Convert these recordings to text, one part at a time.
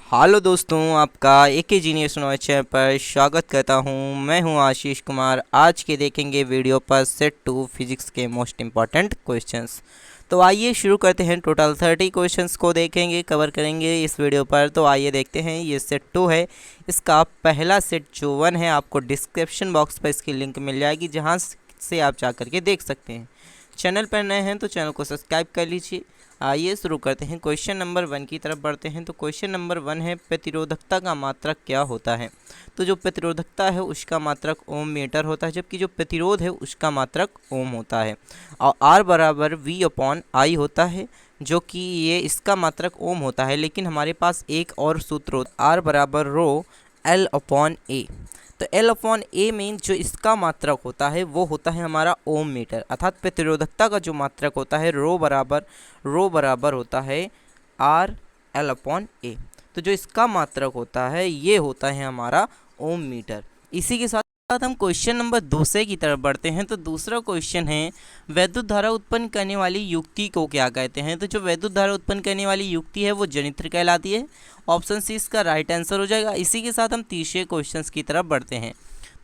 Hello दोस्तों, आपका एके genius knowledge channel पर स्वागत करता हूं। मैं हूं आशीष कुमार। आज के देखेंगे वीडियो पर सेट 2 फिजिक्स के मोस्ट इम्पॉर्टेंट क्वेश्चंस। तो आइए शुरू करते हैं। टोटल 30 क्वेश्चंस को देखेंगे, कवर करेंगे इस वीडियो पर। तो आइए देखते हैं। ये सेट 2 है। इसका पहला सेट जो 1 है, आपको डिस्क्रिप्शन बॉक्स पर इसकी लिंक मिल जाएगी, जहाँ से आप जा करके देख सकते हैं। चैनल पर नए हैं तो चैनल को सब्सक्राइब कर लीजिए। आइए शुरू करते हैं। क्वेश्चन नंबर 1 की तरफ बढ़ते हैं। तो क्वेश्चन नंबर 1 है, प्रतिरोधकता का मात्रक क्या होता है। तो जो प्रतिरोधकता है उसका मात्रक ओम मीटर होता है, जबकि जो प्रतिरोध है उसका मात्रक ओम होता है। और आर बराबर वी अपॉन आई होता है, जो कि ये इसका मात्रक ओम होता है। लेकिन हमारे पास एक और सूत्र होता है, आर बराबर रो एल अपॉन ए। तो एल अपॉन ए में जो इसका मात्रक होता है वो होता है हमारा ओम मीटर, अर्थात प्रतिरोधकता का जो मात्रक होता है रो बराबर होता है आर एल अपॉन ए। तो जो इसका मात्रक होता है ये होता है हमारा ओम मीटर। इसी के साथ हम क्वेश्चन नंबर 2 की तरफ बढ़ते हैं। तो दूसरा क्वेश्चन है, वैद्युत धारा उत्पन्न करने वाली युक्ति को क्या कहते हैं। तो जो वैद्युत धारा उत्पन्न करने वाली युक्ति है वो जनित्र कहलाती है। ऑप्शन सी इसका राइट आंसर हो जाएगा। इसी के साथ हम तीसरे क्वेश्चन की तरफ बढ़ते हैं।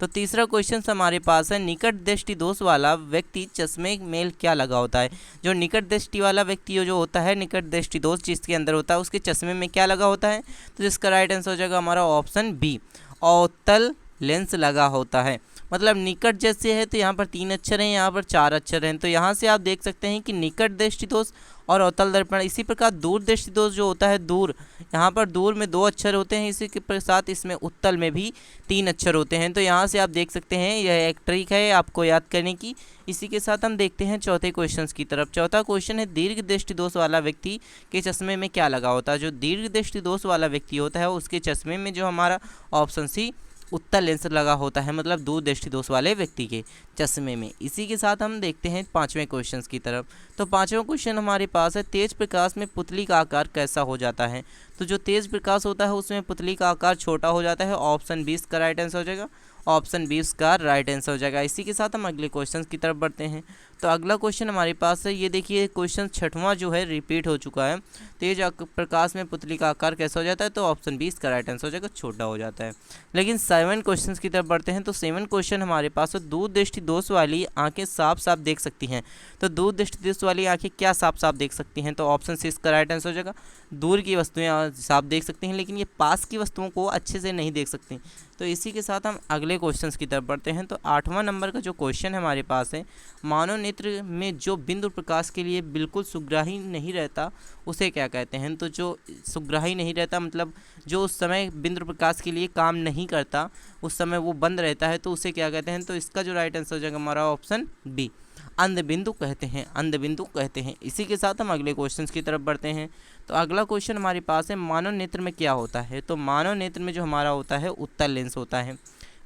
तो तीसरा क्वेश्चन हमारे पास है, निकट दृष्टि दोष वाला व्यक्ति चश्मे में क्या लगा होता है। जो निकट दृष्टि वाला व्यक्ति जो होता है, निकट दृष्टि दोष जिसके अंदर होता है, उसके चश्मे में क्या लगा होता है। तो जिसका राइट आंसर हो जाएगा हमारा ऑप्शन बी, अवतल लेंस लगा होता है। मतलब निकट जैसे है तो यहाँ पर 3 अक्षर हैं, यहाँ पर 4 अक्षर हैं। तो यहाँ से आप देख सकते हैं कि निकट दृष्टि दोष और अवतल दर्पण। इसी प्रकार दूर दृष्टि दोष जो होता है, दूर, यहाँ पर दूर में 2 अक्षर होते हैं। इसी के साथ इसमें उत्तल में भी 3 अक्षर होते हैं। तो यहाँ से आप देख सकते हैं, यह एक ट्रिक है आपको याद करने की। इसी के साथ हम देखते हैं चौथे क्वेश्चन की तरफ। चौथा क्वेश्चन है, दीर्घ दृष्टि दोष वाला व्यक्ति के चश्मे में क्या लगा होता है। जो दीर्घ दृष्टि दोष वाला व्यक्ति होता है उसके चश्मे में जो हमारा ऑप्शन सी उत्तल लेंस लगा होता है, मतलब दूर दृष्टि दोष वाले व्यक्ति के चश्मे में। इसी के साथ हम देखते हैं पांचवें क्वेश्चन की तरफ। तो पांचवा क्वेश्चन हमारे पास है, तेज प्रकाश में पुतली का आकार कैसा हो जाता है। तो जो तेज प्रकाश होता है उसमें पुतली का आकार छोटा हो जाता है। ऑप्शन 20 का राइट आंसर हो जाएगा। ऑप्शन 20 का राइट आंसर हो जाएगा। इसी के साथ हम अगले क्वेश्चन की तरफ बढ़ते हैं। तो अगला क्वेश्चन हमारे पास है, ये देखिए क्वेश्चन 6वां जो है रिपीट हो चुका है। तेज प्रकाश में पुतली का आकार कैसा हो जाता है। तो ऑप्शन 20 का राइट आंसर हो जाएगा, छोटा हो जाता है। लेकिन 7 क्वेश्चन की तरफ बढ़ते हैं। तो 7 क्वेश्चन हमारे पास है, दूर दृष्टि दोष वाली आंखें साफ साफ देख सकती हैं। तो दूर दृष्टि दोष वाली आंखें क्या साफ साफ देख सकती हैं। तो ऑप्शन 6 का राइट आंसर हो जाएगा। दूर की वस्तुएं साफ देख सकती हैं, लेकिन ये पास की वस्तुओं को अच्छे से नहीं देख सकती। तो इसी के साथ हम अगले क्वेश्चंस की तरफ बढ़ते हैं। तो 8वां नंबर का जो क्वेश्चन है हमारे पास है, मानव नेत्र में जो बिंदु प्रकाश के लिए बिल्कुल सुग्राही नहीं रहता उसे क्या कहते हैं। तो जो सुग्राही नहीं रहता मतलब जो उस समय बिंदु प्रकाश के लिए काम नहीं करता, उस समय वो बंद रहता है, तो उसे क्या कहते हैं। तो इसका जो राइट आंसर हो जाएगा हमारा ऑप्शन बी, अंधबिंदु कहते हैं, अंधबिंदु कहते हैं। इसी के साथ हम अगले क्वेश्चन की तरफ बढ़ते हैं। तो अगला क्वेश्चन हमारे पास है, मानव नेत्र में क्या होता है। तो मानव नेत्र में जो हमारा होता है उत्तल लेंस होता है।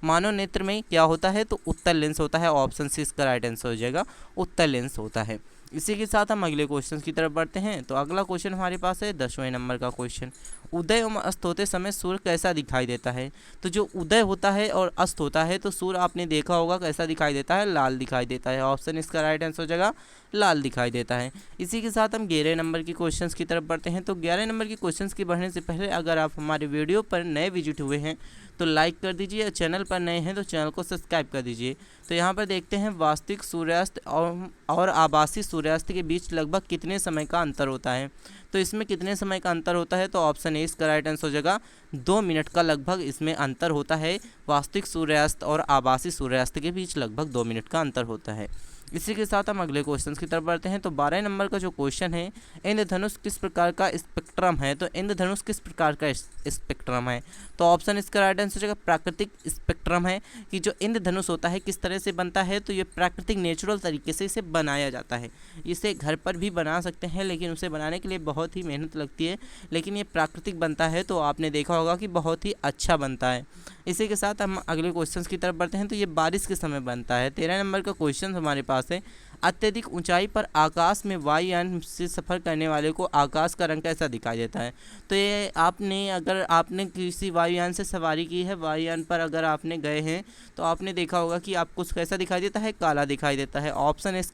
मानव नेत्र में क्या होता है। तो उत्तल लेंस होता है। ऑप्शन 6 का राइट आंसर हो जाएगा, उत्तल लेंस होता है। इसी के साथ हम अगले क्वेश्चन की तरफ बढ़ते हैं। तो अगला क्वेश्चन हमारे पास है 10वें नंबर का क्वेश्चन, उदय एवं अस्त होते समय सूर्य कैसा दिखाई देता है। तो जो उदय होता है और अस्त होता है तो सूर्य आपने देखा होगा कैसा दिखाई देता है, लाल दिखाई देता है। ऑप्शन इसका राइट आंसर हो जाएगा, लाल दिखाई देता है। इसी के साथ हम 11 नंबर की क्वेश्चंस की तरफ बढ़ते हैं। तो 11 नंबर की क्वेश्चंस की बढ़ने से पहले अगर आप हमारे वीडियो पर नए विजिट हुए हैं तो लाइक कर दीजिए, और चैनल पर नए हैं तो चैनल को सब्सक्राइब कर दीजिए। तो यहाँ पर देखते हैं, वास्तविक सूर्यास्त और आभासी सूर्यास्त के बीच लगभग कितने समय का अंतर होता है। तो इसमें कितने समय का अंतर होता है। तो ऑप्शन ए इसका राइट आंसर हो जाएगा, 2 मिनट का लगभग इसमें अंतर होता है। वास्तविक सूर्यास्त और आभासी सूर्यास्त के बीच लगभग 2 मिनट का अंतर होता है। इसी के साथ हम अगले क्वेश्चन की तरफ बढ़ते हैं। तो 12 नंबर का जो क्वेश्चन है, इंद्रधनुष किस प्रकार का स्पेक्ट्रम है। तो इंद्रधनुष किस प्रकार का स्पेक्ट्रम है। तो ऑप्शन इसका राइट आंसर हो जाएगा, प्राकृतिक स्पेक्ट्रम है। कि जो इंद्रधनुष होता है किस तरह से बनता है। तो ये प्राकृतिक नेचुरल तरीके से इसे बनाया जाता है। इसे घर पर भी बना सकते हैं, लेकिन उसे बनाने के लिए बहुत ही मेहनत लगती है, लेकिन ये प्राकृतिक बनता है तो आपने देखा होगा कि बहुत ही अच्छा बनता है। इसी के साथ हम अगले क्वेश्चन की तरफ बढ़ते हैं। तो ये बारिश के समय बनता है। 13 नंबर का क्वेश्चन हमारे पास है, अत्यधिक ऊंचाई पर आकाश में वायुयान से सफ़र करने वाले को आकाश का रंग कैसा दिखाई देता है। तो ये अगर आपने किसी वायुयान से सवारी की है, वायुयान पर अगर आपने गए हैं तो आपने देखा होगा कि आपको कैसा दिखाई देता है, काला दिखाई देता है। ऑप्शन 20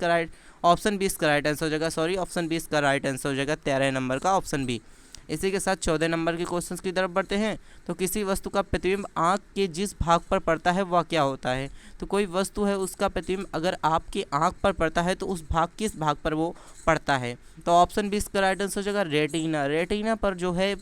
का राइट आंसर हो जाएगा। ऑप्शन 20 का राइट आंसर हो जाएगा 13 नंबर का, ऑप्शन बी। इसी के साथ 14 नंबर के क्वेश्चन की तरफ बढ़ते हैं। तो किसी वस्तु का प्रतिबिंब आँख के जिस भाग पर पड़ता है वह क्या होता है। तो कोई वस्तु है उसका प्रतिबिंब अगर आपकी आँख पर पड़ता है तो उस भाग किस भाग पर वो पड़ता है। तो ऑप्शन बी इसका राइट आंसर हो जाएगा रेटिना। रेटिना पर जो है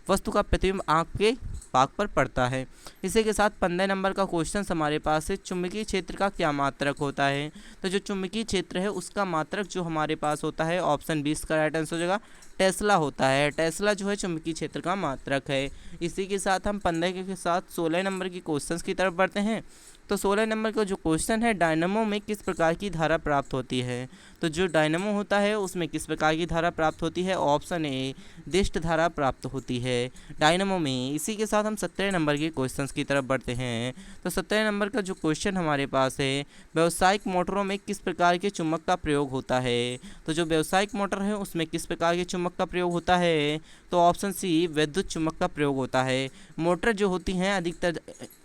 वस्तु का प्रतिबिंब आँख के भाग पर पड़ता है। इसी के साथ 15 नंबर का क्वेश्चन हमारे पास है, चुंबकीय क्षेत्र का क्या मात्रक होता है। तो जो चुंबकीय क्षेत्र है उसका मात्रक जो हमारे पास होता है ऑप्शन 20 का राइट आंसर हो जाएगा टेस्ला होता है। टेस्ला जो है चुंबकीय क्षेत्र का मात्रक है। इसी के साथ हम 15 के साथ 16 नंबर की क्वेश्चंस की तरफ बढ़ते हैं। तो 16 नंबर का जो क्वेश्चन है, डायनामो में किस प्रकार की धारा प्राप्त होती है। तो जो डायनामो होता है उसमें किस प्रकार की धारा प्राप्त होती है। ऑप्शन ए दिष्ट धारा प्राप्त होती है डायनामो में। इसी के साथ हम 17 नंबर के क्वेश्चंस की तरफ बढ़ते हैं। तो 17 नंबर का जो क्वेश्चन हमारे पास है, व्यावसायिक मोटरों में किस प्रकार के चुंबक का प्रयोग होता है। तो जो व्यावसायिक मोटर है उसमें किस प्रकार के चुंबक का प्रयोग होता है। तो ऑप्शन सी विद्युत चुंबक का प्रयोग होता है। मोटर जो होती हैं अधिकतर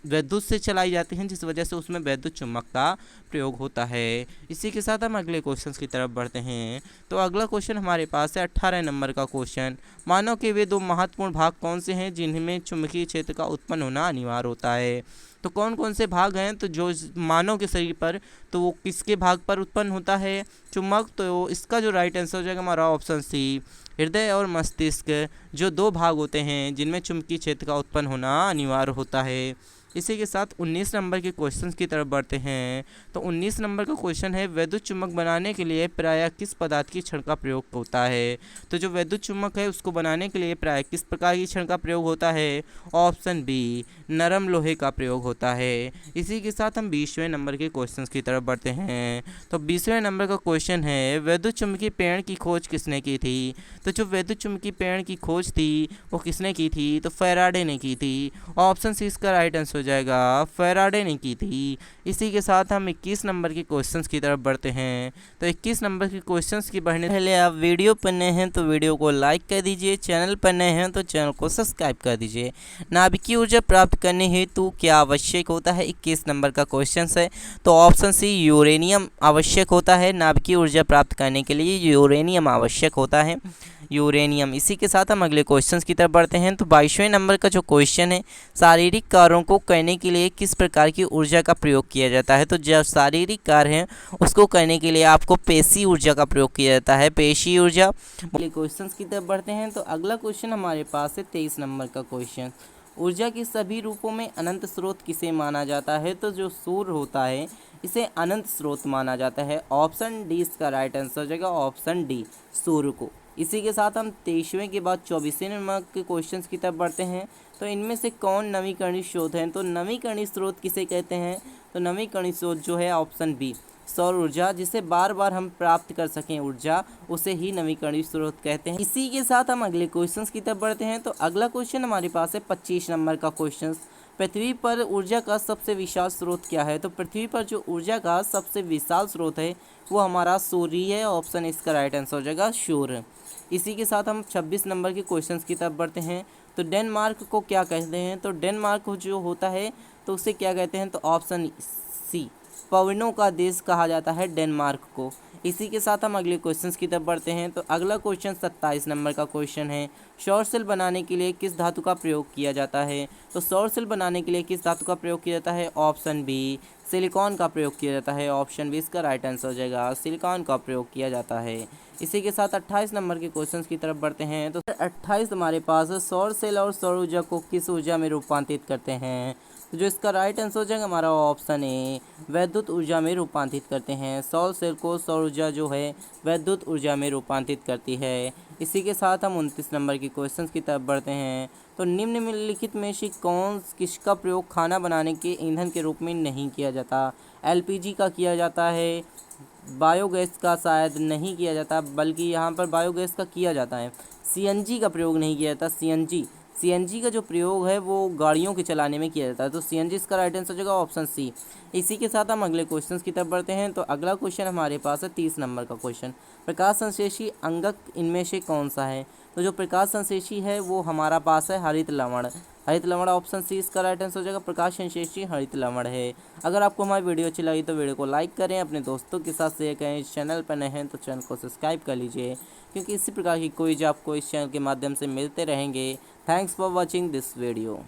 विद्युत से चलाई जाती हैं, जिस वजह से उसमें विद्युत चुंबक का प्रयोग होता है। इसी के साथ हम अगले क्वेश्चन की तरफ बढ़ते हैं। तो अगला क्वेश्चन हमारे पास है 18 नंबर का क्वेश्चन, मानव के वे दो महत्वपूर्ण भाग कौन से हैं जिनमें चुंबकीय क्षेत्र का उत्पन्न होना अनिवार्य होता है। तो कौन कौन से भाग हैं। तो जो मानव के शरीर पर, तो वो किसके भाग पर उत्पन्न होता है चुंबक। तो इसका जो राइट आंसर हो जाएगा हमारा ऑप्शन सी हृदय और मस्तिष्क, जो दो भाग होते हैं जिनमें चुंबकीय क्षेत्र का उत्पन्न होना अनिवार्य होता है। इसी के साथ 19 नंबर के क्वेश्चन की तरफ बढ़ते हैं। तो 19 नंबर का क्वेश्चन है, विद्युत चुम्बक बनाने के लिए प्रायः किस पदार्थ की क्षण का प्रयोग होता है। तो जो विद्युत चुम्बक है उसको बनाने के लिए प्रायः किस प्रकार की क्षण का प्रयोग होता है। ऑप्शन बी नरम लोहे का प्रयोग होता है। इसी के साथ हम 20वें नंबर के क्वेश्चन की तरफ बढ़ते हैं। तो 20वें नंबर का क्वेश्चन है, विद्युत चुम्बकीय पेड़ की खोज किसने की थी। तो जो विद्युत चुम्बकीय पेड़ की खोज थी वो किसने की थी। तो फैराडे ने की थी। ऑप्शन सी इसका राइट आंसर हो जाएगा फैराडे ने की थी। इसी के साथ हम 21 नंबर के क्वेश्चंस की तरफ बढ़ते हैं। तो 21 नंबर के क्वेश्चंस की बढ़ने पहले आप वीडियो पर नए हैं तो वीडियो को लाइक कर दीजिए, चैनल पर नए हैं तो चैनल को सब्सक्राइब कर दीजिए। नाभिकीय ऊर्जा प्राप्त करने हेतु क्या आवश्यक होता है। 21 नंबर का क्वेश्चन है। तो ऑप्शन सी यूरेनियम आवश्यक होता है। नाभिकीय ऊर्जा प्राप्त करने के लिए यूरेनियम आवश्यक होता है, यूरेनियम। इसी के साथ हम अगले क्वेश्चंस की तरफ बढ़ते हैं। तो 22वें नंबर का जो क्वेश्चन है, शारीरिक कार्यों को करने के लिए किस प्रकार की ऊर्जा का प्रयोग किया जाता है। तो जो शारीरिक कार्य हैं उसको करने के लिए आपको पेशी ऊर्जा का प्रयोग किया जाता है, पेशी ऊर्जा। अगले क्वेश्चंस की तरफ बढ़ते हैं। तो अगला क्वेश्चन हमारे पास है 23 नंबर का क्वेश्चन, ऊर्जा के सभी रूपों में अनंत स्रोत किसे माना जाता है। तो जो सूर्य होता है इसे अनंत स्रोत माना जाता है। ऑप्शन डी इसका राइट आंसर हो जाएगा, ऑप्शन डी सूर्य को। इसी के साथ हम 23वें के बाद 24वें नंबर के क्वेश्चन की तरफ बढ़ते हैं। तो इनमें से कौन नवीकरणीय स्रोत है। तो नवीकरणीय स्रोत किसे कहते हैं। तो नवीकरणीय स्रोत जो है ऑप्शन बी सौर ऊर्जा, जिसे बार बार हम प्राप्त कर सकें ऊर्जा, उसे ही नवीकरणीय स्रोत कहते हैं। इसी के साथ हम अगले क्वेश्चंस की तरफ बढ़ते हैं। तो अगला क्वेश्चन हमारे पास है 25 नंबर का क्वेश्चन, पृथ्वी पर ऊर्जा का सबसे विशाल स्रोत क्या है। तो पृथ्वी पर जो ऊर्जा का सबसे विशाल स्रोत है वो हमारा सूर्य है। ऑप्शन इसका राइट आंसर हो जाएगा सूर्य। इसी के साथ हम 26 नंबर के क्वेश्चंस की तरफ बढ़ते हैं। तो डेनमार्क को क्या कहते हैं। तो डेनमार्क जो होता है तो उसे क्या कहते हैं। तो ऑप्शन सी पवनों का देश कहा जाता है डेनमार्क को। इसी के साथ हम अगले क्वेश्चंस की तरफ बढ़ते हैं। तो अगला क्वेश्चन 27 नंबर का क्वेश्चन है, सौर सेल बनाने के लिए किस धातु का प्रयोग किया जाता है। तो सौर सेल बनाने के लिए किस धातु का प्रयोग किया जाता है। ऑप्शन बी सिलिकॉन का प्रयोग किया जाता है। ऑप्शन बी इसका राइट आंसर हो जाएगा, सिलिकॉन का प्रयोग किया जाता है। इसी के साथ 28 नंबर के क्वेश्चन की तरफ बढ़ते हैं। तो 28 हमारे पास सौर सेल और सौर ऊर्जा को किस ऊर्जा में रूपांतरित करते हैं। तो जो इसका राइट आंसर हो जाएगा हमारा ऑप्शन ए वैद्युत ऊर्जा में रूपांतरित करते हैं। सौर सेल को सौर ऊर्जा जो है वैद्युत ऊर्जा में रूपांतरित करती है। इसी के साथ हम 29 नंबर के क्वेश्चंस की तरफ बढ़ते हैं। तो निम्नलिखित में से कौन किसका प्रयोग खाना बनाने के ईंधन के रूप में नहीं किया जाता। एलपीजी का किया जाता है, बायोगैस का शायद नहीं किया जाता, बल्कि यहाँ पर बायोगैस का किया जाता है। सीएनजी का प्रयोग नहीं किया जाता। सीएनजी का जो प्रयोग है वो गाड़ियों के चलाने में किया जाता है। तो सीएनजी इसका राइट आंसर हो जाएगा ऑप्शन सी। इसी के साथ हम अगले क्वेश्चन की तरफ बढ़ते हैं। तो अगला क्वेश्चन हमारे पास है 30 नंबर का क्वेश्चन, प्रकाश संश्लेषी अंगक इनमें से कौन सा है। तो जो प्रकाश संश्लेषी है वो हमारा पास है हरित लवण। हरित लवण ऑप्शन सी इसका राइट आंसर हो जाएगा। प्रकाश संश्लेषी जी हरित लवण है। अगर आपको हमारी वीडियो अच्छी लगी तो वीडियो को लाइक करें, अपने दोस्तों के साथ शेयर करें। इस चैनल पर नए हैं तो चैनल को सब्सक्राइब कर लीजिए, क्योंकि इसी प्रकार की क्विज आपको इस चैनल के माध्यम से मिलते रहेंगे। Thanks for watching this video.